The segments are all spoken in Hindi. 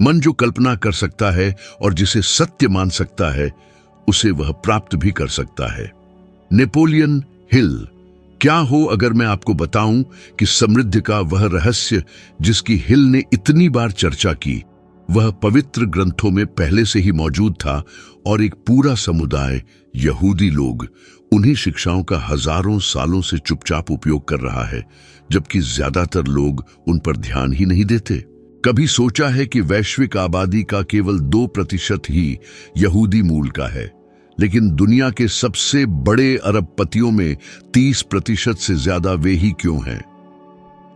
मन जो कल्पना कर सकता है और जिसे सत्य मान सकता है, उसे वह प्राप्त भी कर सकता है। Napoleon Hill. क्या हो अगर मैं आपको बताऊं कि समृद्धि का वह रहस्य जिसकी हिल ने इतनी बार चर्चा की, वह पवित्र ग्रंथों में पहले से ही मौजूद था और एक पूरा समुदाय यहूदी लोग उन्हीं शिक्षाओं का हजारों सालों से चुपचाप उपयोग कर रहा है, जबकि ज्यादातर लोग उन पर ध्यान ही नहीं देते। कभी सोचा है कि वैश्विक आबादी का केवल 2% ही यहूदी मूल का है, लेकिन दुनिया के सबसे बड़े अरबपतियों में 30% से ज्यादा वे ही क्यों हैं?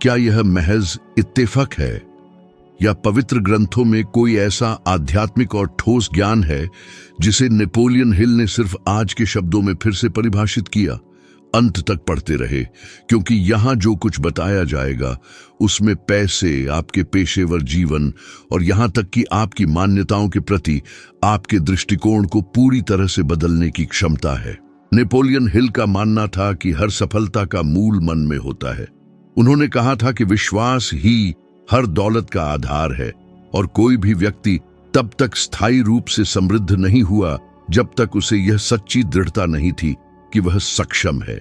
क्या यह महज इत्तेफाक है या पवित्र ग्रंथों में कोई ऐसा आध्यात्मिक और ठोस ज्ञान है जिसे नेपोलियन हिल ने सिर्फ आज के शब्दों में फिर से परिभाषित किया? अंत तक पढ़ते रहे, क्योंकि यहां जो कुछ बताया जाएगा उसमें पैसे, आपके पेशेवर जीवन और यहां तक कि आपकी मान्यताओं के प्रति आपके दृष्टिकोण को पूरी तरह से बदलने की क्षमता है। नेपोलियन हिल का मानना था कि हर सफलता का मूल मन में होता है। उन्होंने कहा था कि विश्वास ही हर दौलत का आधार है और कोई भी व्यक्ति तब तक स्थायी रूप से समृद्ध नहीं हुआ जब तक उसे यह सच्ची दृढ़ता नहीं थी कि वह सक्षम है।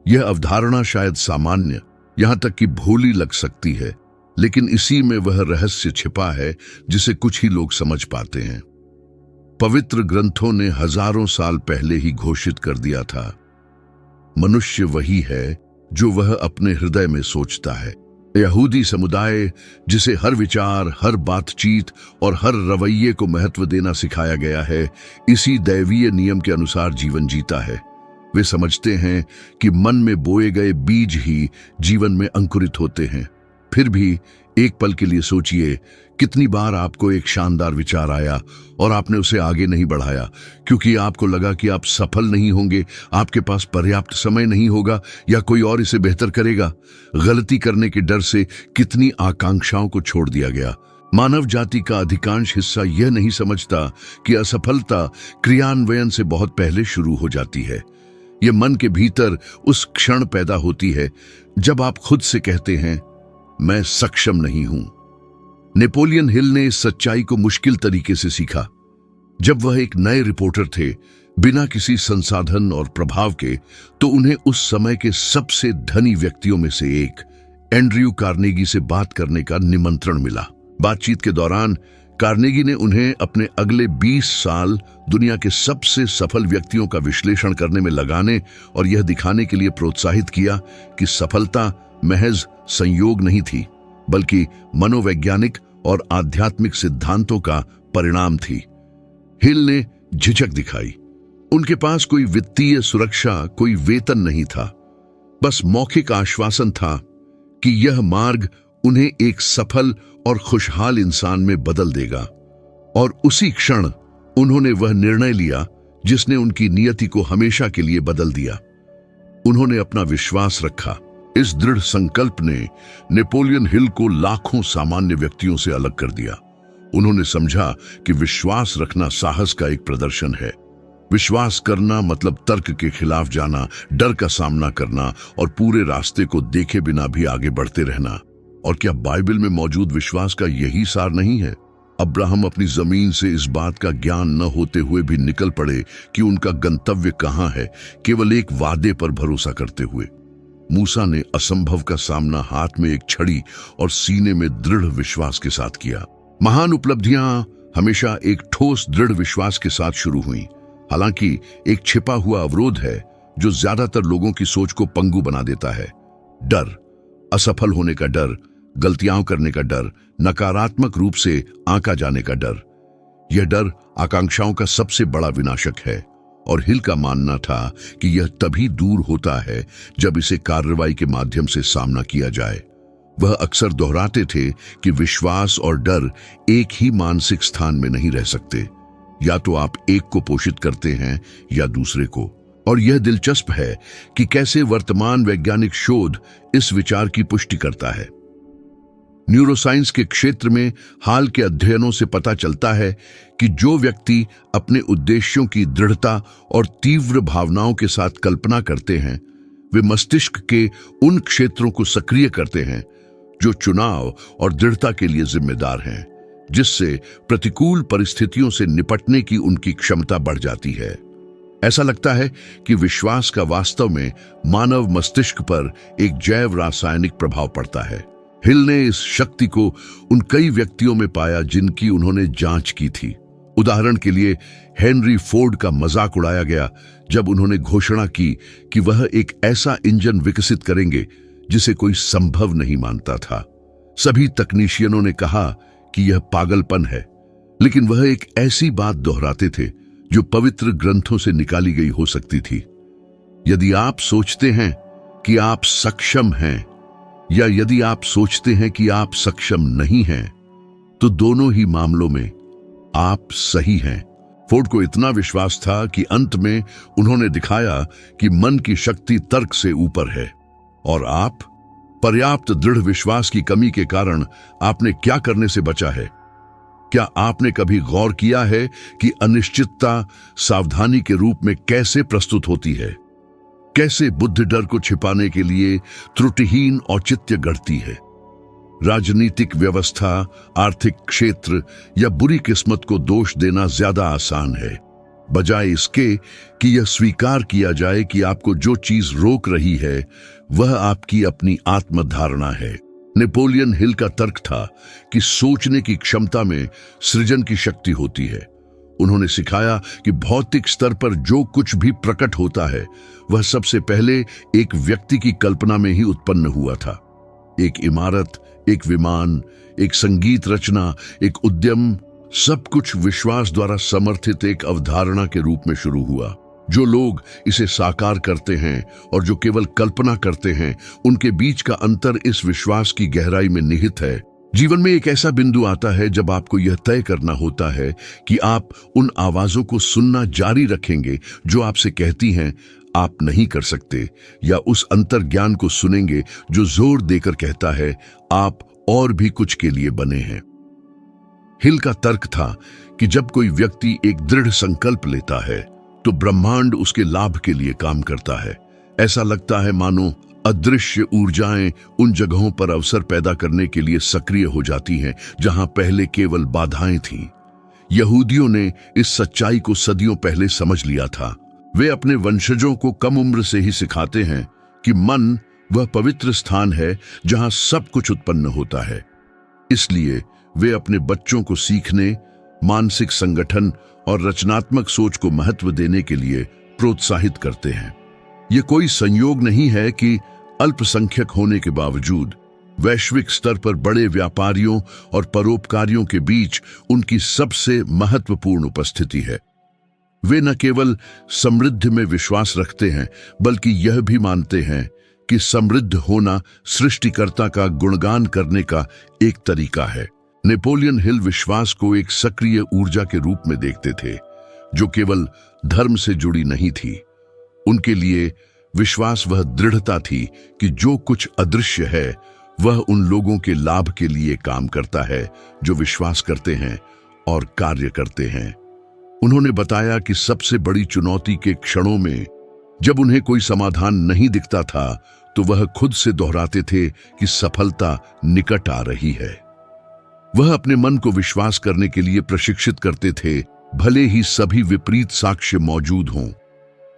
यह अवधारणा शायद सामान्य, यहां तक कि भोली लग सकती है, लेकिन इसी में वह रहस्य छिपा है जिसे कुछ ही लोग समझ पाते हैं। पवित्र ग्रंथों ने हजारों साल पहले ही घोषित कर दिया था, मनुष्य वही है जो वह अपने हृदय में सोचता है। यहूदी समुदाय, जिसे हर विचार, हर बातचीत और हर रवैये को महत्व देना सिखाया गया है, इसी दैवीय नियम के अनुसार जीवन जीता है। वे समझते हैं कि मन में बोए गए बीज ही जीवन में अंकुरित होते हैं। फिर भी एक पल के लिए सोचिए, कितनी बार आपको एक शानदार विचार आया और आपने उसे आगे नहीं बढ़ाया क्योंकि आपको लगा कि आप सफल नहीं होंगे, आपके पास पर्याप्त समय नहीं होगा या कोई और इसे बेहतर करेगा। गलती करने के डर से कितनी आकांक्षाओं को छोड़ दिया गया। मानव जाति का अधिकांश हिस्सा यह नहीं समझता कि असफलता क्रियान्वयन से बहुत पहले शुरू हो जाती है। यह मन के भीतर उस क्षण पैदा होती है जब आप खुद से कहते हैं, मैं सक्षम नहीं हूं। नेपोलियन हिल ने इस सच्चाई को मुश्किल तरीके से सीखा जब वह एक नए रिपोर्टर थे, बिना किसी संसाधन और प्रभाव के। तो उन्हें उस समय के सबसे धनी व्यक्तियों में से एक एंड्रयू कार्नेगी से बात करने का निमंत्रण मिला। बातचीत के दौरान कार्नेगी ने उन्हें अपने अगले 20 साल दुनिया के सबसे सफल व्यक्तियों का विश्लेषण करने में लगाने और यह दिखाने के लिए प्रोत्साहित किया कि सफलता महज संयोग नहीं थी, बल्कि मनोवैज्ञानिक और आध्यात्मिक सिद्धांतों का परिणाम थी। हिल ने झिझक दिखाई। उनके पास कोई वित्तीय सुरक्षा, कोई वेतन नहीं था, बस मौखिक आश्वासन था कि यह मार्ग उन्हें एक सफल और खुशहाल इंसान में बदल देगा। और उसी क्षण उन्होंने वह निर्णय लिया जिसने उनकी नियति को हमेशा के लिए बदल दिया। उन्होंने अपना विश्वास रखा। इस दृढ़ संकल्प ने नेपोलियन हिल को लाखों सामान्य व्यक्तियों से अलग कर दिया। उन्होंने समझा कि विश्वास रखना साहस का एक प्रदर्शन है। विश्वास करना मतलब तर्क के खिलाफ जाना, डर का सामना करना और पूरे रास्ते को देखे बिना भी आगे बढ़ते रहना। और क्या बाइबल में मौजूद विश्वास का यही सार नहीं है? अब्राहम अपनी जमीन से इस बात का ज्ञान न होते हुए भी निकल पड़े कि उनका गंतव्य कहां है, केवल एक वादे पर भरोसा करते हुए। मूसा ने असंभव का सामना हाथ में एक छड़ी और सीने में दृढ़ विश्वास के साथ किया। महान उपलब्धियां हमेशा एक ठोस दृढ़ विश्वास के साथ शुरू हुई। हालांकि एक छिपा हुआ अवरोध है जो ज्यादातर लोगों की सोच को पंगु बना देता है। डर, असफल होने का डर, गलतियां करने का डर, नकारात्मक रूप से आंका जाने का डर। यह डर आकांक्षाओं का सबसे बड़ा विनाशक है और हिल का मानना था कि यह तभी दूर होता है जब इसे कार्रवाई के माध्यम से सामना किया जाए। वह अक्सर दोहराते थे कि विश्वास और डर एक ही मानसिक स्थान में नहीं रह सकते, या तो आप एक को पोषित करते हैं या दूसरे को। और यह दिलचस्प है कि कैसे वर्तमान वैज्ञानिक शोध इस विचार की पुष्टि करता है। न्यूरोसाइंस के क्षेत्र में हाल के अध्ययनों से पता चलता है कि जो व्यक्ति अपने उद्देश्यों की दृढ़ता और तीव्र भावनाओं के साथ कल्पना करते हैं, वे मस्तिष्क के उन क्षेत्रों को सक्रिय करते हैं जो चुनाव और दृढ़ता के लिए जिम्मेदार हैं, जिससे प्रतिकूल परिस्थितियों से निपटने की उनकी क्षमता बढ़ जाती है। ऐसा लगता है कि विश्वास का वास्तव में मानव मस्तिष्क पर एक जैव रासायनिक प्रभाव पड़ता है। हिल ने इस शक्ति को उन कई व्यक्तियों में पाया जिनकी उन्होंने जांच की थी। उदाहरण के लिए हेनरी फोर्ड का मजाक उड़ाया गया जब उन्होंने घोषणा की कि वह एक ऐसा इंजन विकसित करेंगे जिसे कोई संभव नहीं मानता था। सभी तकनीशियनों ने कहा कि यह पागलपन है, लेकिन वह एक ऐसी बात दोहराते थे जो पवित्र ग्रंथों से निकाली गई हो सकती थी। यदि आप सोचते हैं कि आप सक्षम हैं या यदि आप सोचते हैं कि आप सक्षम नहीं हैं, तो दोनों ही मामलों में आप सही हैं। फोर्ड को इतना विश्वास था कि अंत में उन्होंने दिखाया कि मन की शक्ति तर्क से ऊपर है। और आप? पर्याप्त दृढ़ विश्वास की कमी के कारण आपने क्या करने से बचा है? क्या आपने कभी गौर किया है कि अनिश्चितता सावधानी के रूप में कैसे प्रस्तुत होती है? कैसे बुद्धि डर को छिपाने के लिए त्रुटिहीन औचित्य गढ़ती है? राजनीतिक व्यवस्था, आर्थिक क्षेत्र या बुरी किस्मत को दोष देना ज्यादा आसान है, बजाय इसके कि यह स्वीकार किया जाए कि आपको जो चीज रोक रही है वह आपकी अपनी आत्मधारणा है। नेपोलियन हिल का तर्क था कि सोचने की क्षमता में सृजन की शक्ति होती है। उन्होंने सिखाया कि भौतिक स्तर पर जो कुछ भी प्रकट होता है वह सबसे पहले एक व्यक्ति की कल्पना में ही उत्पन्न हुआ था। एक इमारत, एक विमान, एक संगीत रचना, एक उद्यम, सब कुछ विश्वास द्वारा समर्थित एक अवधारणा के रूप में शुरू हुआ। जो लोग इसे साकार करते हैं और जो केवल कल्पना करते हैं, उनके बीच का अंतर इस विश्वास की गहराई में निहित है। जीवन में एक ऐसा बिंदु आता है जब आपको यह तय करना होता है कि आप उन आवाजों को सुनना जारी रखेंगे जो आपसे कहती हैं आप नहीं कर सकते, या उस अंतर्ज्ञान को सुनेंगे जो जोर देकर कहता है आप और भी कुछ के लिए बने हैं। हिल का तर्क था कि जब कोई व्यक्ति एक दृढ़ संकल्प लेता है तो ब्रह्मांड उसके लाभ के लिए काम करता है। ऐसा लगता है मानो अदृश्य ऊर्जाएं उन जगहों पर अवसर पैदा करने के लिए सक्रिय हो जाती हैं जहां पहले केवल बाधाएं थीं। यहूदियों ने इस सच्चाई को सदियों पहले समझ लिया था। वे अपने वंशजों को कम उम्र से ही सिखाते हैं कि मन वह पवित्र स्थान है जहां सब कुछ उत्पन्न होता है। इसलिए वे अपने बच्चों को सीखने, मानसिक संगठन और रचनात्मक सोच को महत्व देने के लिए प्रोत्साहित करते हैं। यह कोई संयोग नहीं है कि अल्पसंख्यक होने के बावजूद वैश्विक स्तर पर बड़े व्यापारियों और परोपकारियों के बीच उनकी सबसे महत्वपूर्ण उपस्थिति है। वे न केवल समृद्धि में विश्वास रखते हैं, बल्कि यह भी मानते हैं कि समृद्ध होना सृष्टिकर्ता का गुणगान करने का एक तरीका है। नेपोलियन हिल विश्वास को एक सक्रिय ऊर्जा के रूप में देखते थे जो केवल धर्म से जुड़ी नहीं थी। उनके लिए विश्वास वह दृढ़ता थी कि जो कुछ अदृश्य है वह उन लोगों के लाभ के लिए काम करता है जो विश्वास करते हैं और कार्य करते हैं। उन्होंने बताया कि सबसे बड़ी चुनौती के क्षणों में जब उन्हें कोई समाधान नहीं दिखता था तो वह खुद से दोहराते थे कि सफलता निकट आ रही है। वह अपने मन को विश्वास करने के लिए प्रशिक्षित करते थे, भले ही सभी विपरीत साक्ष्य मौजूद हों,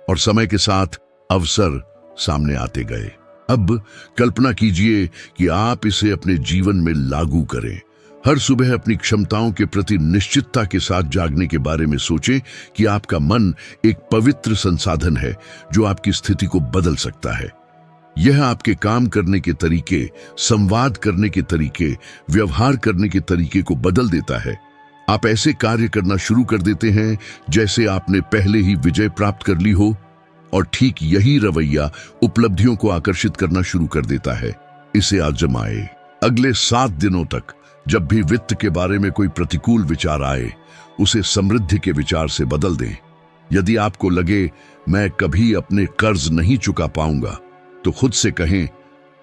और समय के साथ अवसर सामने आते गए। अब कल्पना कीजिए कि आप इसे अपने जीवन में लागू करें। हर सुबह अपनी क्षमताओं के प्रति निश्चितता के साथ जागने के बारे में सोचें कि आपका मन एक पवित्र संसाधन है जो आपकी स्थिति को बदल सकता है। यह आपके काम करने के तरीके, संवाद करने के तरीके, व्यवहार करने के तरीके को बदल देता है। आप ऐसे कार्य करना शुरू कर देते हैं जैसे आपने पहले ही विजय प्राप्त कर ली हो, और ठीक यही रवैया उपलब्धियों को आकर्षित करना शुरू कर देता है। इसे आजमाएं। अगले 7 दिनों तक जब भी वित्त के बारे में कोई प्रतिकूल विचार आए, उसे समृद्धि के विचार से बदल दें। यदि आपको लगे मैं कभी अपने कर्ज नहीं चुका पाऊंगा, तो खुद से कहें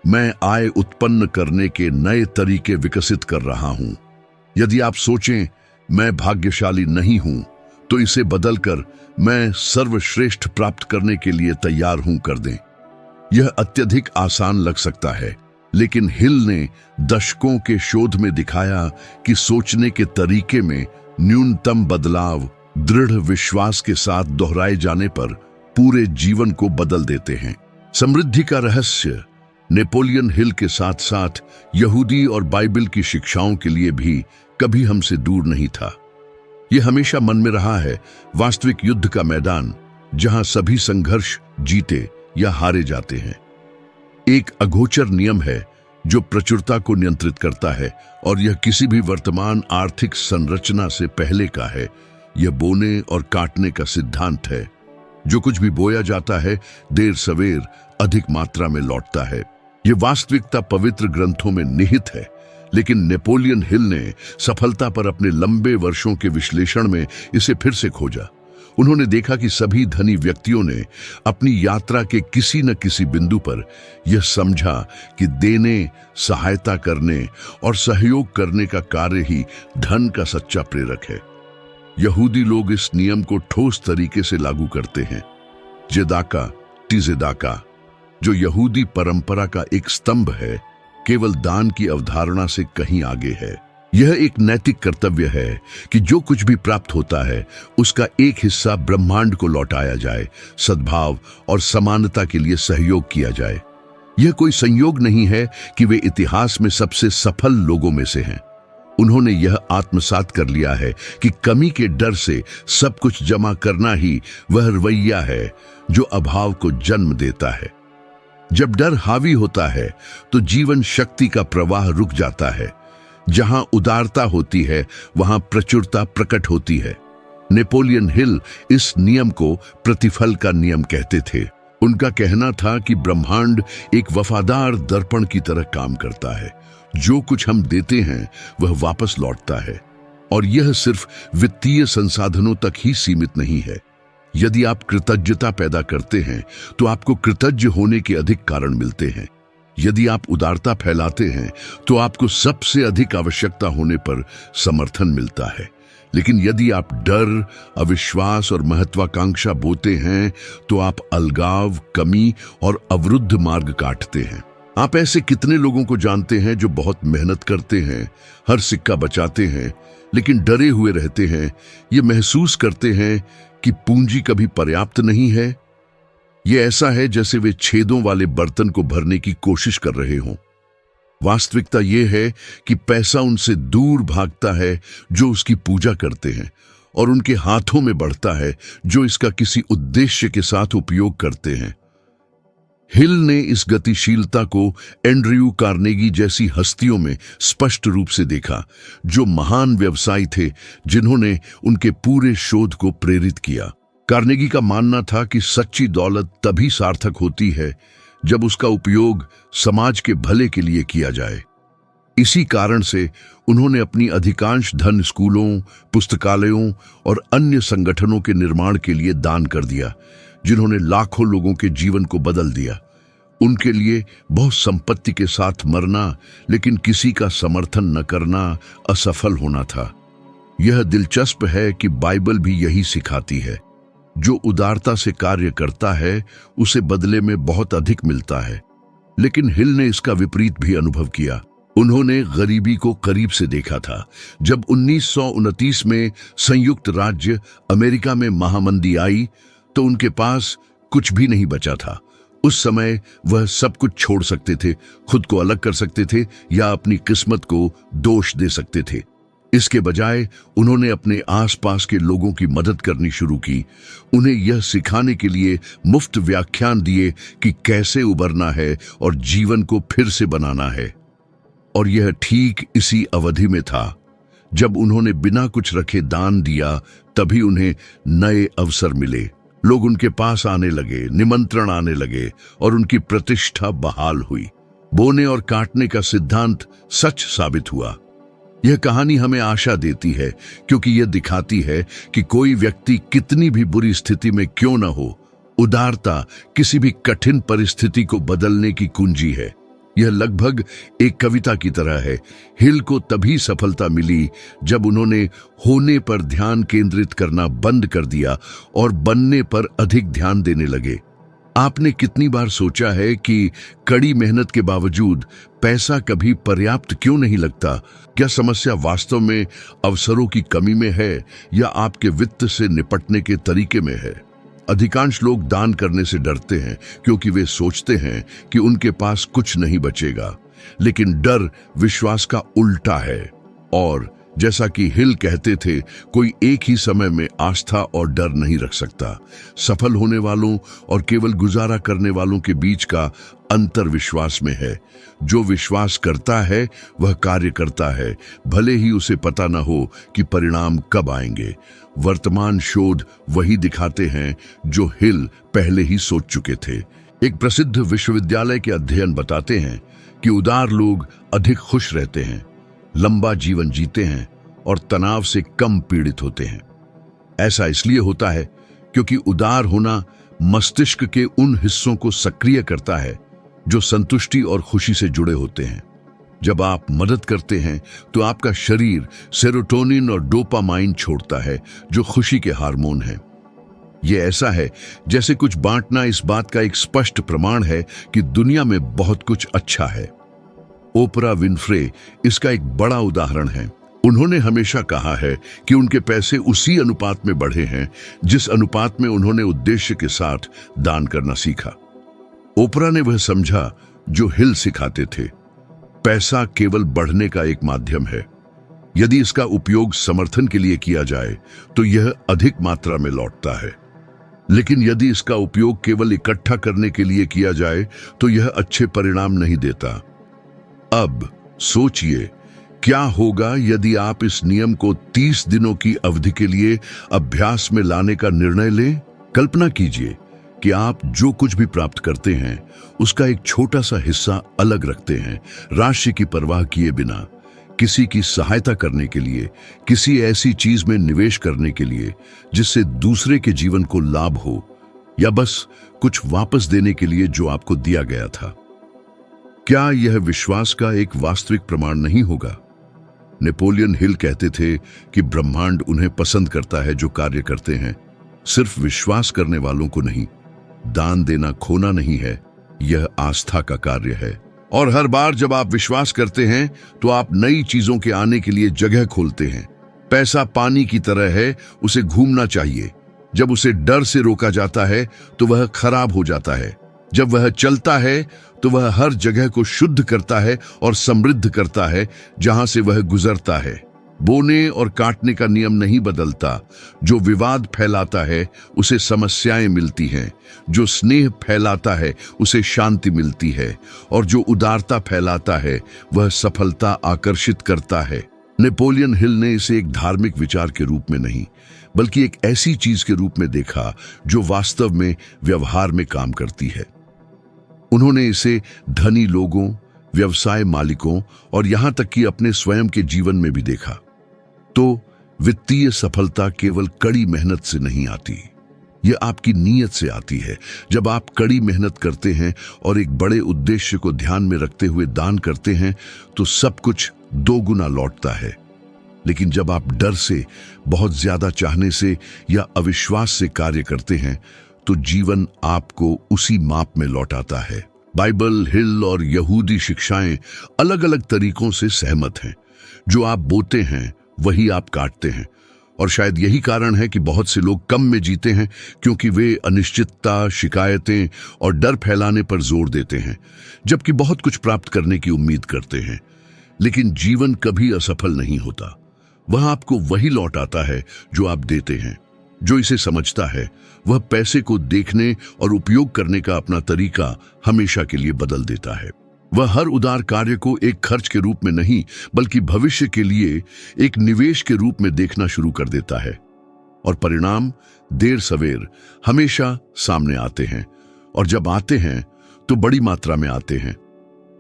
मैं आय उत्पन्न करने के नए तरीके विकसित कर रहा हूं। यदि आप सोचें मैं भाग्यशाली नहीं हूं, तो इसे बदलकर मैं सर्वश्रेष्ठ प्राप्त करने के लिए तैयार हूं कर दें। यह अत्यधिक आसान लग सकता है, लेकिन हिल ने दशकों के शोध में दिखाया कि सोचने के तरीके में न्यूनतम बदलाव दृढ़ विश्वास के साथ दोहराए जाने पर पूरे जीवन को बदल देते हैं। समृद्धि का रहस्य नेपोलियन हिल के साथ साथ यहूदी और बाइबल की शिक्षाओं के लिए भी कभी हमसे दूर नहीं था। यह हमेशा मन में रहा है, वास्तविक युद्ध का मैदान जहां सभी संघर्ष जीते या हारे जाते हैं। एक अगोचर नियम है जो प्रचुरता को नियंत्रित करता है और यह किसी भी वर्तमान आर्थिक संरचना से पहले का है। यह बोने और काटने का सिद्धांत है। जो कुछ भी बोया जाता है देर सवेर अधिक मात्रा में लौटता है। यह वास्तविकता पवित्र ग्रंथों में निहित है, लेकिन नेपोलियन हिल ने सफलता पर अपने लंबे वर्षों के विश्लेषण में इसे फिर से खोजा। उन्होंने देखा कि सभी धनी व्यक्तियों ने अपनी यात्रा के किसी न किसी बिंदु पर यह समझा कि देने, सहायता करने और सहयोग करने का कार्य ही धन का सच्चा प्रेरक है। यहूदी लोग इस नियम को ठोस तरीके से लागू करते हैं। जेदाका टिजेदाका, जो यहूदी परंपरा का एक स्तंभ है, केवल दान की अवधारणा से कहीं आगे है। यह एक नैतिक कर्तव्य है कि जो कुछ भी प्राप्त होता है उसका एक हिस्सा ब्रह्मांड को लौटाया जाए, सद्भाव और समानता के लिए सहयोग किया जाए। यह कोई संयोग नहीं है कि वे इतिहास में सबसे सफल लोगों में से हैं। उन्होंने यह आत्मसात कर लिया है कि कमी के डर से सब कुछ जमा करना ही वह रवैया है जो अभाव को जन्म देता है। जब डर हावी होता है तो जीवन शक्ति का प्रवाह रुक जाता है। जहां उदारता होती है वहां प्रचुरता प्रकट होती है। नेपोलियन हिल इस नियम को प्रतिफल का नियम कहते थे। उनका कहना था कि ब्रह्मांड एक वफादार दर्पण की तरह काम करता है। जो कुछ हम देते हैं वह वापस लौटता है, और यह सिर्फ वित्तीय संसाधनों तक ही सीमित नहीं है। यदि आप कृतज्ञता पैदा करते हैं तो आपको कृतज्ञ होने के अधिक कारण मिलते हैं। यदि आप उदारता फैलाते हैं तो आपको सबसे अधिक आवश्यकता होने पर समर्थन मिलता है। लेकिन यदि आप डर, अविश्वास और महत्वाकांक्षा बोते हैं तो आप अलगाव, कमी और अवरुद्ध मार्ग काटते हैं। आप ऐसे कितने लोगों को जानते हैं जो बहुत मेहनत करते हैं, हर सिक्का बचाते हैं, लेकिन डरे हुए रहते हैं। ये महसूस करते हैं कि पूंजी कभी पर्याप्त नहीं है। ये ऐसा है जैसे वे छेदों वाले बर्तन को भरने की कोशिश कर रहे हों। वास्तविकता यह है कि पैसा उनसे दूर भागता है जो उसकी पूजा करते हैं, और उनके हाथों में बढ़ता है जो इसका किसी उद्देश्य के साथ उपयोग करते हैं। हिल ने इस गतिशीलता को एंड्रयू कार्नेगी जैसी हस्तियों में स्पष्ट रूप से देखा, जो महान व्यवसायी थे जिन्होंने उनके पूरे शोध को प्रेरित किया। कार्नेगी का मानना था कि सच्ची दौलत तभी सार्थक होती है जब उसका उपयोग समाज के भले के लिए किया जाए। इसी कारण से उन्होंने अपनी अधिकांश धन स्कूलों, पुस्तकालयों और अन्य संगठनों के निर्माण के लिए दान कर दिया, जिन्होंने लाखों लोगों के जीवन को बदल दिया। उनके लिए बहुत संपत्ति के साथ मरना लेकिन किसी का समर्थन न करना असफल होना था। यह दिलचस्प है कि बाइबल भी यही सिखाती है। जो उदारता से कार्य करता है उसे बदले में बहुत अधिक मिलता है। लेकिन हिल ने इसका विपरीत भी अनुभव किया। उन्होंने गरीबी को करीब से देखा था। जब 1929 में संयुक्त राज्य अमेरिका में महामंदी आई तो उनके पास कुछ भी नहीं बचा था। उस समय वह सब कुछ छोड़ सकते थे, खुद को अलग कर सकते थे या अपनी किस्मत को दोष दे सकते थे। इसके बजाय उन्होंने अपने आसपास के लोगों की मदद करनी शुरू की। उन्हें यह सिखाने के लिए मुफ्त व्याख्यान दिए कि कैसे उबरना है और जीवन को फिर से बनाना है। और यह ठीक इसी अवधि में था जब उन्होंने बिना कुछ रखे दान दिया, तभी उन्हें नए अवसर मिले। लोग उनके पास आने लगे, निमंत्रण आने लगे और उनकी प्रतिष्ठा बहाल हुई। बोने और काटने का सिद्धांत सच साबित हुआ। यह कहानी हमें आशा देती है क्योंकि यह दिखाती है कि कोई व्यक्ति कितनी भी बुरी स्थिति में क्यों न हो, उदारता किसी भी कठिन परिस्थिति को बदलने की कुंजी है। यह लगभग एक कविता की तरह है। हिल को तभी सफलता मिली जब उन्होंने होने पर ध्यान केंद्रित करना बंद कर दिया और बनने पर अधिक ध्यान देने लगे। आपने कितनी बार सोचा है कि कड़ी मेहनत के बावजूद पैसा कभी पर्याप्त क्यों नहीं लगता? क्या समस्या वास्तव में अवसरों की कमी में है या आपके वित्त से निपटने के तरीके में है? अधिकांश लोग दान करने से डरते हैं क्योंकि वे सोचते हैं कि उनके पास कुछ नहीं बचेगा, लेकिन डर विश्वास का उल्टा है। और जैसा कि हिल कहते थे, कोई एक ही समय में आस्था और डर नहीं रख सकता। सफल होने वालों और केवल गुजारा करने वालों के बीच का अंतर विश्वास में है। जो विश्वास करता है वह कार्य करता है, भले ही उसे पता न हो कि परिणाम कब आएंगे। वर्तमान शोध वही दिखाते हैं जो हिल पहले ही सोच चुके थे। एक प्रसिद्ध विश्वविद्यालय के अध्ययन बताते हैं कि उदार लोग अधिक खुश रहते हैं, लंबा जीवन जीते हैं और तनाव से कम पीड़ित होते हैं। ऐसा इसलिए होता है क्योंकि उदार होना मस्तिष्क के उन हिस्सों को सक्रिय करता है जो संतुष्टि और खुशी से जुड़े होते हैं। जब आप मदद करते हैं तो आपका शरीर सेरोटोनिन और डोपामाइन छोड़ता है, जो खुशी के हार्मोन हैं। यह ऐसा है जैसे कुछ बांटना इस बात का एक स्पष्ट प्रमाण है कि दुनिया में बहुत कुछ अच्छा है। ओपरा विनफ्रे इसका एक बड़ा उदाहरण है। उन्होंने हमेशा कहा है कि उनके पैसे उसी अनुपात में बढ़े हैं जिस अनुपात में उन्होंने उद्देश्य के साथ दान करना सीखा। ओपरा ने वह समझा जो हिल सिखाते थे। पैसा केवल बढ़ने का एक माध्यम है। यदि इसका उपयोग समर्थन के लिए किया जाए तो यह अधिक मात्रा में लौटता है, लेकिन यदि इसका उपयोग केवल इकट्ठा करने के लिए किया जाए तो यह अच्छे परिणाम नहीं देता। अब सोचिए, क्या होगा यदि आप इस नियम को 30 दिनों की अवधि के लिए अभ्यास में लाने का निर्णय लें? कल्पना कीजिए कि आप जो कुछ भी प्राप्त करते हैं उसका एक छोटा सा हिस्सा अलग रखते हैं, राशि की परवाह किए बिना, किसी की सहायता करने के लिए, किसी ऐसी चीज में निवेश करने के लिए जिससे दूसरे के जीवन को लाभ हो, या बस कुछ वापस देने के लिए जो आपको दिया गया था। क्या यह विश्वास का एक वास्तविक प्रमाण नहीं होगा? नेपोलियन हिल कहते थे कि ब्रह्मांड उन्हें पसंद करता है जो कार्य करते हैं, सिर्फ विश्वास करने वालों को नहीं। दान देना खोना नहीं है, यह आस्था का कार्य है। और हर बार जब आप विश्वास करते हैं तो आप नई चीजों के आने के लिए जगह खोलते हैं। पैसा पानी की तरह है, उसे घूमना चाहिए। जब उसे डर से रोका जाता है तो वह खराब हो जाता है। जब वह चलता है तो वह हर जगह को शुद्ध करता है और समृद्ध करता है जहां से वह गुजरता है। बोने और काटने का नियम नहीं बदलता। जो विवाद फैलाता है उसे समस्याएं मिलती हैं, जो स्नेह फैलाता है उसे शांति मिलती है, और जो उदारता फैलाता है वह सफलता आकर्षित करता है। नेपोलियन हिल ने इसे एक धार्मिक विचार के रूप में नहीं, बल्कि एक ऐसी चीज के रूप में देखा जो वास्तव में व्यवहार में काम करती है। उन्होंने इसे धनी लोगों, व्यवसाय मालिकों और यहां तक कि अपने स्वयं के जीवन में भी देखा। तो वित्तीय सफलता केवल कड़ी मेहनत से नहीं आती, यह आपकी नीयत से आती है। जब आप कड़ी मेहनत करते हैं और एक बड़े उद्देश्य को ध्यान में रखते हुए दान करते हैं तो सब कुछ दोगुना लौटता है। लेकिन जब आप डर से, बहुत ज्यादा चाहने से या अविश्वास से कार्य करते हैं तो जीवन आपको उसी माप में लौटाता है। बाइबल, हिल और यहूदी शिक्षाएं अलग अलग तरीकों से सहमत हैं। जो आप बोते हैं वही आप काटते हैं, और शायद यही कारण है कि बहुत से लोग कम में जीते हैं, क्योंकि वे अनिश्चितता, शिकायतें और डर फैलाने पर जोर देते हैं, जबकि बहुत कुछ प्राप्त करने की उम्मीद करते हैं। लेकिन जीवन कभी असफल नहीं होता। वह आपको वही लौटाता है जो आप देते हैं। जो इसे समझता है वह पैसे को देखने और उपयोग करने का अपना तरीका हमेशा के लिए बदल देता है। वह हर उदार कार्य को एक खर्च के रूप में नहीं, बल्कि भविष्य के लिए एक निवेश के रूप में देखना शुरू कर देता है। और परिणाम देर सवेर हमेशा सामने आते हैं, और जब आते हैं तो बड़ी मात्रा में आते हैं।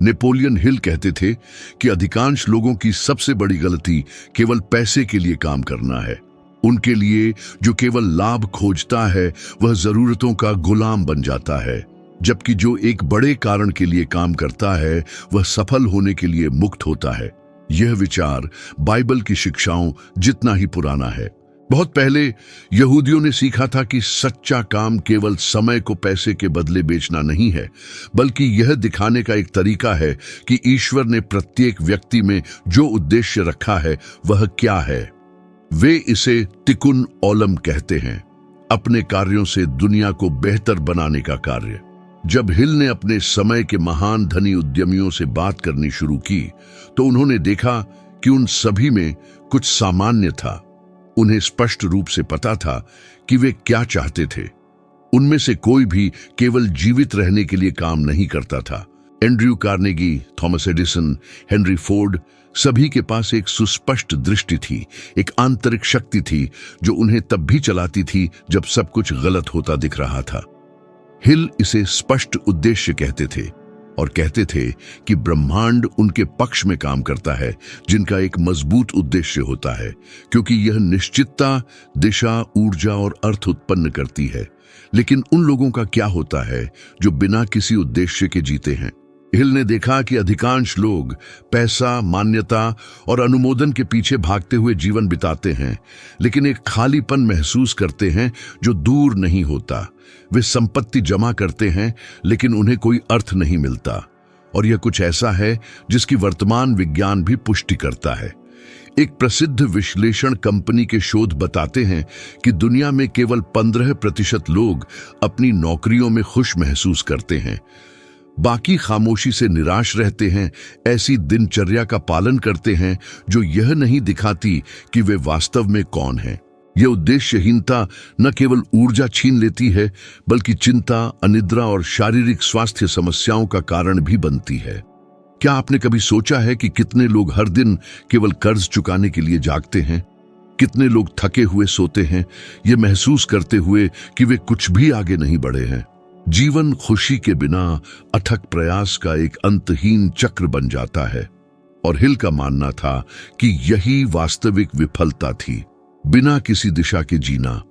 नेपोलियन हिल कहते थे कि अधिकांश लोगों की सबसे बड़ी गलती केवल पैसे के लिए काम करना है। उनके लिए जो केवल लाभ खोजता है वह जरूरतों का गुलाम बन जाता है, जबकि जो एक बड़े कारण के लिए काम करता है वह सफल होने के लिए मुक्त होता है। यह विचार बाइबल की शिक्षाओं जितना ही पुराना है। बहुत पहले यहूदियों ने सीखा था कि सच्चा काम केवल समय को पैसे के बदले बेचना नहीं है, बल्कि यह दिखाने का एक तरीका है कि ईश्वर ने प्रत्येक व्यक्ति में जो उद्देश्य रखा है वह क्या है। वे इसे तिकुन ओलम कहते हैं, अपने कार्यों से दुनिया को बेहतर बनाने का कार्य। जब हिल ने अपने समय के महान धनी उद्यमियों से बात करनी शुरू की, तो उन्होंने देखा कि उन सभी में कुछ सामान्य था। उन्हें स्पष्ट रूप से पता था कि वे क्या चाहते थे। उनमें से कोई भी केवल जीवित रहने के लिए काम नहीं करता था। Andrew Carnegie, Thomas Edison, Henry Ford, सभी के पास एक सुस्पष्ट दृष्टि थी, एक आंतरिक शक्ति थी जो उन्हें तब भी चलाती थी जब सब कुछ गलत होता दिख रहा था। हिल इसे स्पष्ट उद्देश्य कहते थे और कहते थे कि ब्रह्मांड उनके पक्ष में काम करता है, जिनका एक मजबूत उद्देश्य होता है, क्योंकि यह निश्चितता, दिशा, ऊर्जा और अर्थ उत्पन्न करती है। लेकिन उन लोगों का क्या होता है जो बिना किसी उद्देश्य के जीते हैं? हिल ने देखा कि अधिकांश लोग पैसा, मान्यता और अनुमोदन के पीछे भागते हुए जीवन बिताते हैं, लेकिन एक खालीपन महसूस करते हैं जो दूर नहीं होता। वे संपत्ति जमा करते हैं, लेकिन उन्हें कोई अर्थ नहीं मिलता, और यह कुछ ऐसा है जिसकी वर्तमान विज्ञान भी पुष्टि करता है। एक प्रसिद्ध विश्लेषण कंपनी के शोध बताते हैं कि दुनिया में केवल 15% लोग अपनी नौकरियों में खुश महसूस करते हैं। बाकी खामोशी से निराश रहते हैं, ऐसी दिनचर्या का पालन करते हैं जो यह नहीं दिखाती कि वे वास्तव में कौन हैं। यह उद्देश्यहीनता न केवल ऊर्जा छीन लेती है, बल्कि चिंता, अनिद्रा और शारीरिक स्वास्थ्य समस्याओं का कारण भी बनती है। क्या आपने कभी सोचा है कि कितने लोग हर दिन केवल कर्ज चुकाने के लिए जागते हैं? कितने लोग थके हुए सोते हैं, ये महसूस करते हुए कि वे कुछ भी आगे नहीं बढ़े हैं। जीवन खुशी के बिना अथक प्रयास का एक अंतहीन चक्र बन जाता है, और हिल का मानना था कि यही वास्तविक विफलता थी, बिना किसी दिशा के जीना।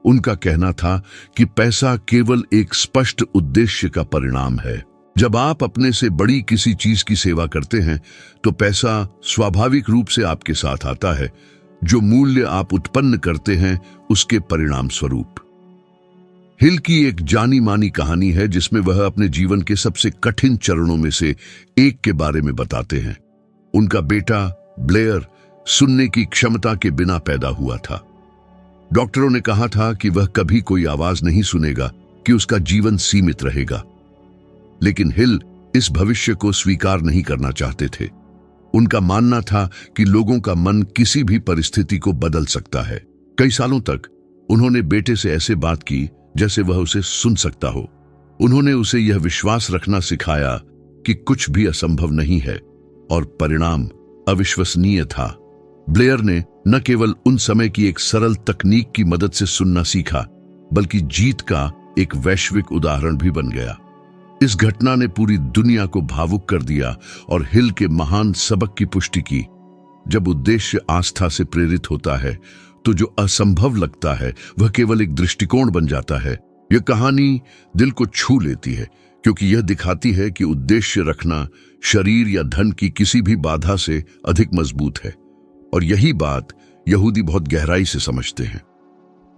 उनका कहना था कि पैसा केवल एक स्पष्ट उद्देश्य का परिणाम है। जब आप अपने से बड़ी किसी चीज की सेवा करते हैं, तो पैसा स्वाभाविक रूप से आपके साथ आता है, जो मूल्य आप उत्पन्न करते हैं उसके परिणाम स्वरूप। हिल की एक जानी मानी कहानी है जिसमें वह अपने जीवन के सबसे कठिन चरणों में से एक के बारे में बताते हैं। उनका बेटा ब्लेयर सुनने की क्षमता के बिना पैदा हुआ था। डॉक्टरों ने कहा था कि वह कभी कोई आवाज नहीं सुनेगा, कि उसका जीवन सीमित रहेगा। लेकिन हिल इस भविष्य को स्वीकार नहीं करना चाहते थे। उनका मानना था कि लोगों का मन किसी भी परिस्थिति को बदल सकता है। कई सालों तक उन्होंने बेटे से ऐसे बात की जैसे वह उसे सुन सकता हो। उन्होंने उसे यह विश्वास रखना सिखाया कि कुछ भी असंभव नहीं है, और परिणाम अविश्वसनीय था। ब्लेयर ने न केवल उन समय की एक सरल तकनीक की मदद से सुनना सीखा, बल्कि जीत का एक वैश्विक उदाहरण भी बन गया। इस घटना ने पूरी दुनिया को भावुक कर दिया और हिल के महान सबक की पुष्टि की। जब उद्देश्य आस्था से प्रेरित होता है, तो जो असंभव लगता है वह केवल एक दृष्टिकोण बन जाता है। यह कहानी दिल को छू लेती है, क्योंकि यह दिखाती है कि उद्देश्य रखना शरीर या धन की किसी भी बाधा से अधिक मजबूत है। और यही बात यहूदी बहुत गहराई से समझते हैं।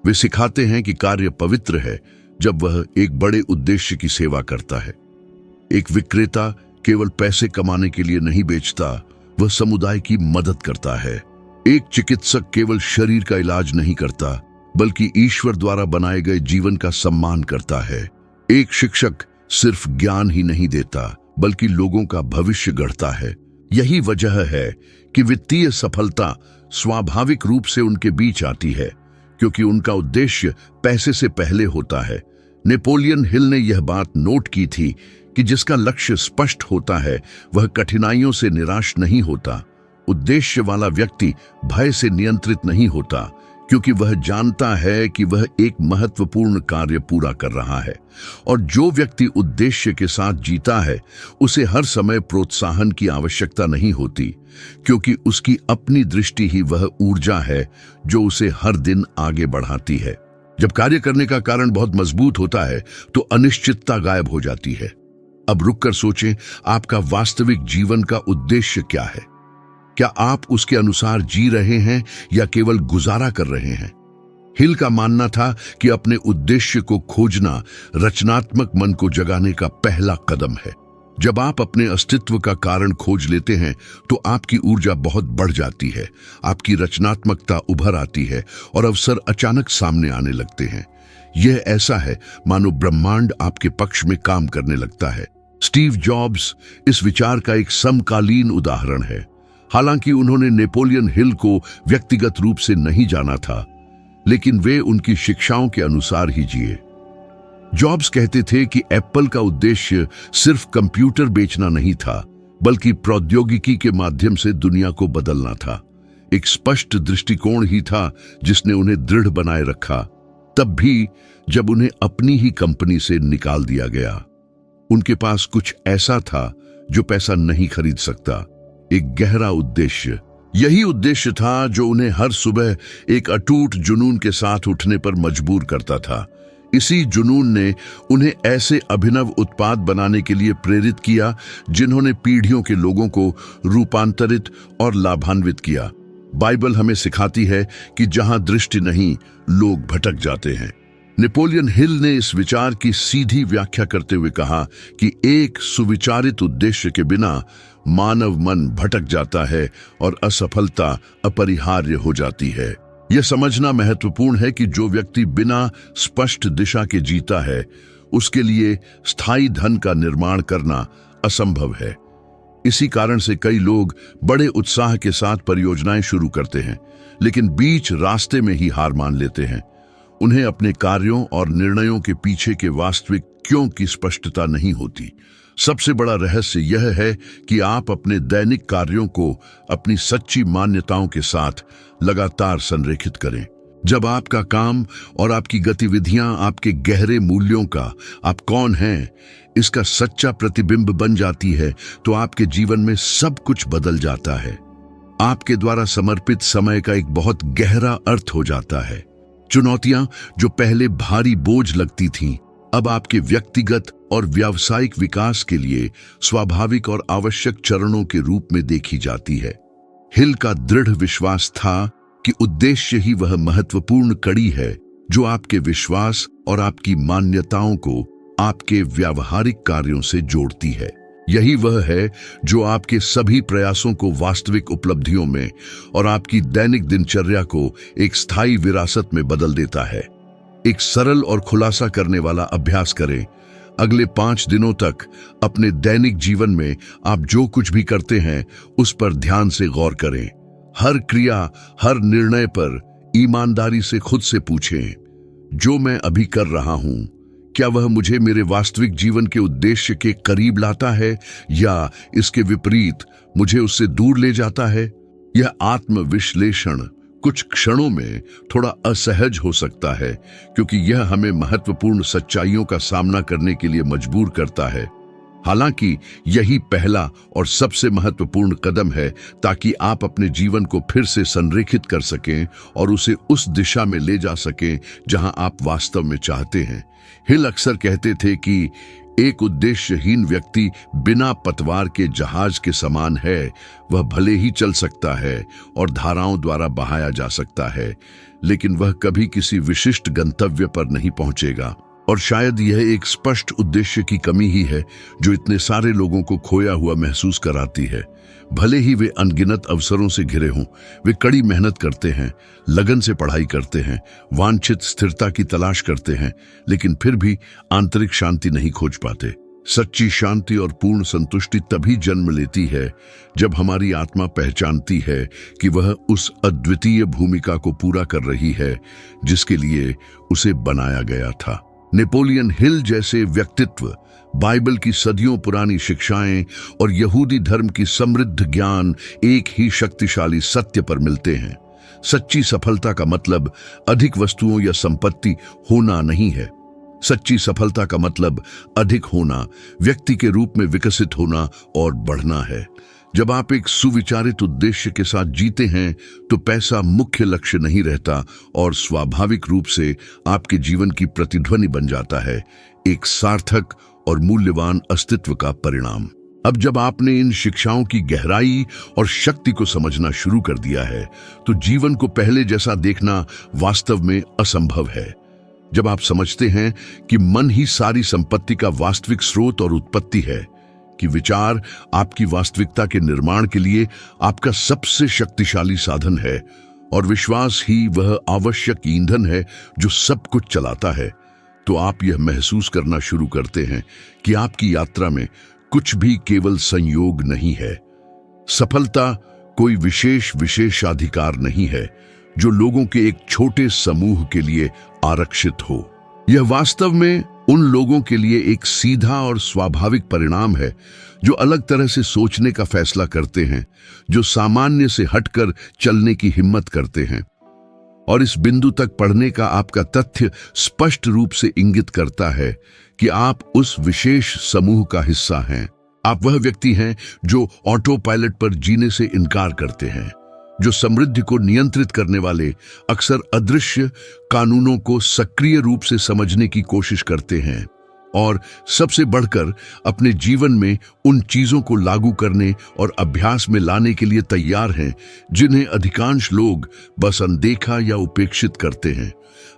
वे सिखाते हैं कि कार्य पवित्र है जब वह एक बड़े उद्देश्य की सेवा करता है। एक विक्रेता केवल पैसे कमाने के लिए नहीं बेचता, वह समुदाय की मदद करता है। एक चिकित्सक केवल शरीर का इलाज नहीं करता, बल्कि ईश्वर द्वारा बनाए गए जीवन का सम्मान करता है। एक शिक्षक सिर्फ ज्ञान ही नहीं देता, बल्कि लोगों का भविष्य गढ़ता है। यही वजह है कि वित्तीय सफलता स्वाभाविक रूप से उनके बीच आती है, क्योंकि उनका उद्देश्य पैसे से पहले होता है। नेपोलियन हिल ने यह बात नोट की थी कि जिसका लक्ष्य स्पष्ट होता है वह कठिनाइयों से निराश नहीं होता। उद्देश्य वाला व्यक्ति भय से नियंत्रित नहीं होता, क्योंकि वह जानता है कि वह एक महत्वपूर्ण कार्य पूरा कर रहा है। और जो व्यक्ति उद्देश्य के साथ जीता है, उसे हर समय प्रोत्साहन की आवश्यकता नहीं होती, क्योंकि उसकी अपनी दृष्टि ही वह ऊर्जा है जो उसे हर दिन आगे बढ़ाती है। जब कार्य करने का कारण बहुत मजबूत होता है, तो अनिश्चितता गायब हो जाती है। अब रुककर सोचें, आपका वास्तविक जीवन का उद्देश्य क्या है? क्या आप उसके अनुसार जी रहे हैं या केवल गुजारा कर रहे हैं? हिल का मानना था कि अपने उद्देश्य को खोजना रचनात्मक मन को जगाने का पहला कदम है। जब आप अपने अस्तित्व का कारण खोज लेते हैं तो आपकी ऊर्जा बहुत बढ़ जाती है, आपकी रचनात्मकता उभर आती है और अवसर अचानक सामने आने लगते हैं। यह ऐसा है मानो ब्रह्मांड आपके पक्ष में काम करने लगता है। स्टीव जॉब्स इस विचार का एक समकालीन उदाहरण है। हालांकि उन्होंने नेपोलियन हिल को व्यक्तिगत रूप से नहीं जाना था, लेकिन वे उनकी शिक्षाओं के अनुसार ही जिए। जॉब्स कहते थे कि एप्पल का उद्देश्य सिर्फ कंप्यूटर बेचना नहीं था, बल्कि प्रौद्योगिकी के माध्यम से दुनिया को बदलना था। एक स्पष्ट दृष्टिकोण ही था जिसने उन्हें दृढ़ बनाए रखा, तब भी जब उन्हें अपनी ही कंपनी से निकाल दिया गया। उनके पास कुछ ऐसा था जो पैसा नहीं खरीद सकता, एक गहरा उद्देश्य। यही उद्देश्य था जो उन्हें हर सुबह एक अटूट जुनून के साथ उठने पर मजबूर करता था। इसी जुनून ने उन्हें ऐसे अभिनव उत्पाद बनाने के लिए प्रेरित किया जिन्होंने पीढ़ियों के लोगों को रूपांतरित और लाभान्वित किया। बाइबल हमें सिखाती है कि जहां दृष्टि नहीं, लोग भटक जाते हैं। नेपोलियन हिल ने इस विचार की सीधी व्याख्या करते हुए कहा कि एक सुविचारित उद्देश्य के बिना मानव मन भटक जाता है और असफलता अपरिहार्य हो जाती है। यह समझना महत्वपूर्ण है कि जो व्यक्ति बिना स्पष्ट दिशा के जीता है, उसके लिए स्थायी धन का निर्माण करना असंभव है। इसी कारण से कई लोग बड़े उत्साह के साथ परियोजनाएं शुरू करते हैं, लेकिन बीच रास्ते में ही हार मान लेते हैं। उन्हें अपने कार्यों और निर्णयों के पीछे के वास्तविक क्यों की स्पष्टता नहीं होती। सबसे बड़ा रहस्य यह है कि आप अपने दैनिक कार्यों को अपनी सच्ची मान्यताओं के साथ लगातार संरेखित करें। जब आपका काम और आपकी गतिविधियां आपके गहरे मूल्यों का, आप कौन हैं, इसका सच्चा प्रतिबिंब बन जाती है, तो आपके जीवन में सब कुछ बदल जाता है। आपके द्वारा समर्पित समय का एक बहुत गहरा अर्थ हो जाता है। चुनौतियां जो पहले भारी बोझ लगती थीं, अब आपके व्यक्तिगत और व्यावसायिक विकास के लिए स्वाभाविक और आवश्यक चरणों के रूप में देखी जाती है। हिल का दृढ़ विश्वास था कि उद्देश्य ही वह महत्वपूर्ण कड़ी है जो आपके विश्वास और आपकी मान्यताओं को आपके व्यावहारिक कार्यों से जोड़ती है। यही वह है जो आपके सभी प्रयासों को वास्तविक उपलब्धियों में और आपकी दैनिक दिनचर्या को एक स्थायी विरासत में बदल देता है। एक सरल और खुलासा करने वाला अभ्यास करें। अगले 5 दिनों तक अपने दैनिक जीवन में आप जो कुछ भी करते हैं उस पर ध्यान से गौर करें। हर क्रिया, हर निर्णय पर ईमानदारी से खुद से पूछें, जो मैं अभी कर रहा हूं, क्या वह मुझे मेरे वास्तविक जीवन के उद्देश्य के करीब लाता है या इसके विपरीत मुझे उससे दूर ले जाता है? यह आत्मविश्लेषण कुछ क्षणों में थोड़ा असहज हो सकता है, क्योंकि यह हमें महत्वपूर्ण सच्चाइयों का सामना करने के लिए मजबूर करता है। हालांकि यही पहला और सबसे महत्वपूर्ण कदम है, ताकि आप अपने जीवन को फिर से संरेखित कर सकें और उसे उस दिशा में ले जा सकें जहां आप वास्तव में चाहते हैं। हिल अक्सर कहते थे कि एक उद्देश्यहीन व्यक्ति बिना पतवार के जहाज के समान है। वह भले ही चल सकता है और धाराओं द्वारा बहाया जा सकता है, लेकिन वह कभी किसी विशिष्ट गंतव्य पर नहीं पहुंचेगा। और शायद यह एक स्पष्ट उद्देश्य की कमी ही है जो इतने सारे लोगों को खोया हुआ महसूस कराती है। भले ही वे अनगिनत अवसरों से घिरे हों, वे कड़ी मेहनत करते हैं, लगन से पढ़ाई करते हैं, वांछित स्थिरता की तलाश करते हैं, लेकिन फिर भी आंतरिक शांति नहीं खोज पाते। सच्ची शांति और पूर्ण संतुष्टि तभी जन्म लेती है जब हमारी आत्मा पहचानती है कि वह उस अद्वितीय भूमिका को पूरा कर रही है जिसके लिए उसे बनाया गया था। नेपोलियन हिल जैसे व्यक्तित्व बाइबल की सदियों पुरानी शिक्षाएं और यहूदी धर्म की समृद्ध ज्ञान एक ही शक्तिशाली सत्य पर मिलते हैं। सच्ची सफलता का मतलब अधिक वस्तुओं या संपत्ति होना नहीं है। सच्ची सफलता का मतलब अधिक होना, व्यक्ति के रूप में विकसित होना और बढ़ना है। जब आप एक सुविचारित उद्देश्य के साथ जीते हैं तो पैसा मुख्य लक्ष्य नहीं रहता और स्वाभाविक रूप से आपके जीवन की प्रतिध्वनि बन जाता है, एक सार्थक और मूल्यवान अस्तित्व का परिणाम। अब जब आपने इन शिक्षाओं की गहराई और शक्ति को समझना शुरू कर दिया है, तो जीवन को पहले जैसा देखना वास्तव में असंभव है। जब आप समझते हैं कि मन ही सारी संपत्ति का वास्तविक स्रोत और उत्पत्ति है, कि विचार आपकी वास्तविकता के निर्माण के लिए आपका सबसे शक्तिशाली साधन है और विश्वास ही वह आवश्यक ईंधन है जो सब कुछ चलाता है, तो आप यह महसूस करना शुरू करते हैं कि आपकी यात्रा में कुछ भी केवल संयोग नहीं है। सफलता कोई विशेषाधिकार नहीं है जो लोगों के एक छोटे समूह के लिए आरक्षित हो। यह वास्तव में उन लोगों के लिए एक सीधा और स्वाभाविक परिणाम है जो अलग तरह से सोचने का फैसला करते हैं, जो सामान्य से हटकर चलने की हिम्मत करते हैं। और इस बिंदु तक पढ़ने का आपका तथ्य स्पष्ट रूप से इंगित करता है कि आप उस विशेष समूह का हिस्सा हैं। आप वह व्यक्ति हैं जो ऑटो पायलट पर जीने से इनकार करते हैं, जो समृद्धि को नियंत्रित करने वाले अक्सर अदृश्य कानूनों को सक्रिय रूप से समझने की कोशिश करते हैं और सबसे बढ़कर अपने जीवन में उन चीजों को लागू करने और अभ्यास में लाने के लिए तैयार हैं जिन्हें अधिकांश लोग बस अनदेखा या उपेक्षित करते हैं।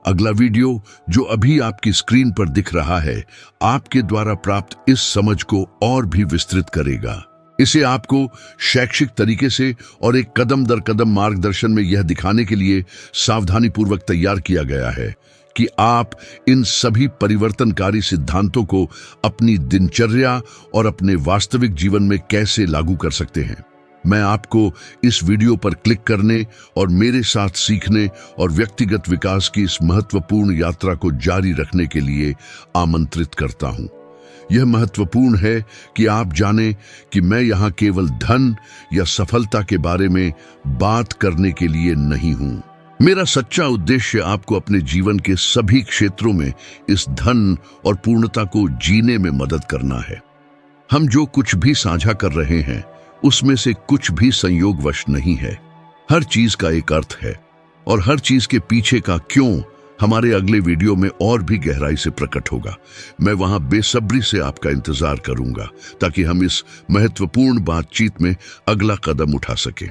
अगला वीडियो जो अभी आपकी स्क्रीन पर दिख रहा है, आपके द्वारा प्राप्त इस समझ को और भी विस्तृत करेगा। इसे आपको शैक्षिक तरीके से और एक कदम दर कदम मार्गदर्शन में यह दिखाने के लिए सावधानीपूर्वक तैयार किया गया है कि आप इन सभी परिवर्तनकारी सिद्धांतों को अपनी दिनचर्या और अपने वास्तविक जीवन में कैसे लागू कर सकते हैं। मैं आपको इस वीडियो पर क्लिक करने और मेरे साथ सीखने और व्यक्तिगत विकास की इस महत्वपूर्ण यात्रा को जारी रखने के लिए आमंत्रित करता हूं। यह महत्वपूर्ण है कि आप जानें कि मैं यहां केवल धन या सफलता के बारे में बात करने के लिए नहीं हूं। मेरा सच्चा उद्देश्य आपको अपने जीवन के सभी क्षेत्रों में इस धन और पूर्णता को जीने में मदद करना है। हम जो कुछ भी साझा कर रहे हैं उसमें से कुछ भी संयोगवश नहीं है। हर चीज का एक अर्थ है और हर चीज के पीछे का क्यों हमारे अगले वीडियो में और भी गहराई से प्रकट होगा। मैं वहां बेसब्री से आपका इंतजार करूंगा ताकि हम इस महत्वपूर्ण बातचीत में अगला कदम उठा सकें।